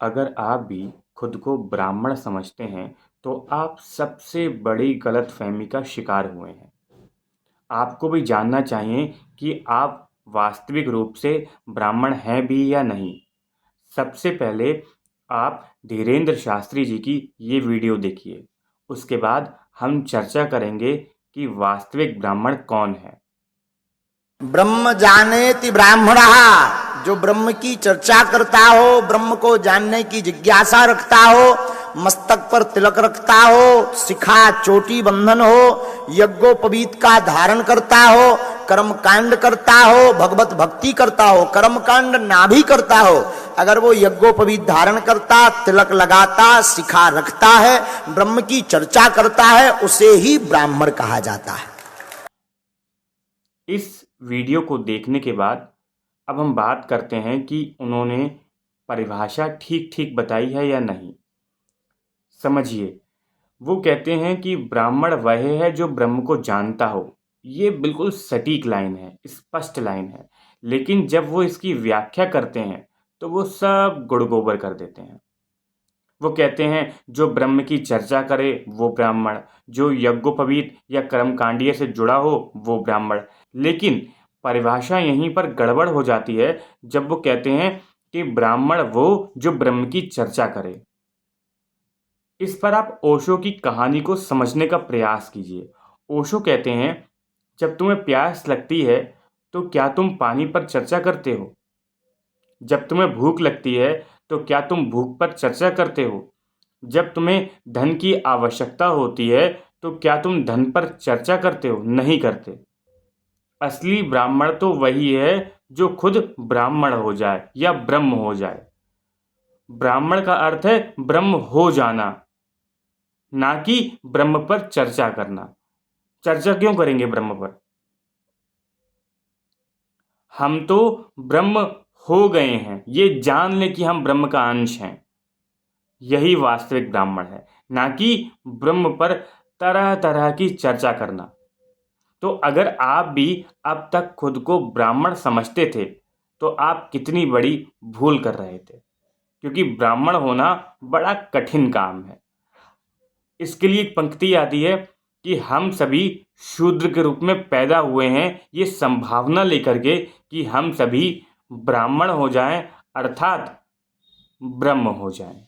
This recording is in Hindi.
अगर आप भी खुद को ब्राह्मण समझते हैं, तो आप सबसे बड़ी गलतफ़हमी का शिकार हुए हैं। आपको भी जानना चाहिए कि आप वास्तविक रूप से ब्राह्मण हैं भी या नहीं। सबसे पहले आप धीरेंद्र शास्त्री जी की ये वीडियो देखिए। उसके बाद हम चर्चा करेंगे कि वास्तविक ब्राह्मण कौन है। ब्रह्म जानेति ब्राह्मणः, जो ब्रह्म की चर्चा करता हो, ब्रह्म को जानने की जिज्ञासा रखता हो, मस्तक पर तिलक रखता हो, शिखा चोटी बंधन हो, यज्ञोपवीत का धारण करता हो, कर्म कांड करता हो, भगवत भक्ति करता हो, कर्म कांड ना भी करता हो, अगर वो यज्ञोपवीत धारण करता, तिलक लगाता, शिखा रखता है, ब्रह्म की चर्चा करता है, उसे ही ब्राह्मण कहा जाता है। इस वीडियो को देखने के बाद अब हम बात करते हैं कि उन्होंने परिभाषा ठीक बताई है या नहीं। समझिए, वो कहते हैं कि ब्राह्मण वह है जो ब्रह्म को जानता हो। ये बिल्कुल सटीक लाइन है, स्पष्ट लाइन है। लेकिन जब वो इसकी व्याख्या करते हैं तो वो सब गुड़ गोबर कर देते हैं। वो कहते हैं जो ब्रह्म की चर्चा करे वो ब्राह्मण, जो यज्ञोपवीत या कर्मकांडीय से जुड़ा हो वो ब्राह्मण। लेकिन परिभाषा यहीं पर गड़बड़ हो जाती है जब वो कहते हैं कि ब्राह्मण वो जो ब्रह्म की चर्चा करे। इस पर आप ओशो की कहानी को समझने का प्रयास कीजिए। ओशो कहते हैं, जब तुम्हें प्यास लगती है तो क्या तुम पानी पर चर्चा करते हो? जब तुम्हें भूख लगती है तो क्या तुम भूख पर चर्चा करते हो? जब तुम्हें धन की आवश्यकता होती है तो क्या तुम धन पर चर्चा करते हो? नहीं करते। असली ब्राह्मण तो वही है जो खुद ब्राह्मण हो जाए या ब्रह्म हो जाए। ब्राह्मण का अर्थ है ब्रह्म हो जाना, ना कि ब्रह्म पर चर्चा करना। चर्चा क्यों करेंगे ब्रह्म पर? हम तो ब्रह्म हो गए हैं, ये जान लें कि हम ब्रह्म का अंश हैं। यही वास्तविक ब्राह्मण है, ना कि ब्रह्म पर तरह तरह की चर्चा करना। तो अगर आप भी अब तक खुद को ब्राह्मण समझते थे तो आप कितनी बड़ी भूल कर रहे थे, क्योंकि ब्राह्मण होना बड़ा कठिन काम है। इसके लिए एक पंक्ति आती है कि हम सभी शूद्र के रूप में पैदा हुए हैं, ये संभावना लेकर के कि हम सभी ब्राह्मण हो जाएं, अर्थात ब्रह्म हो जाएं।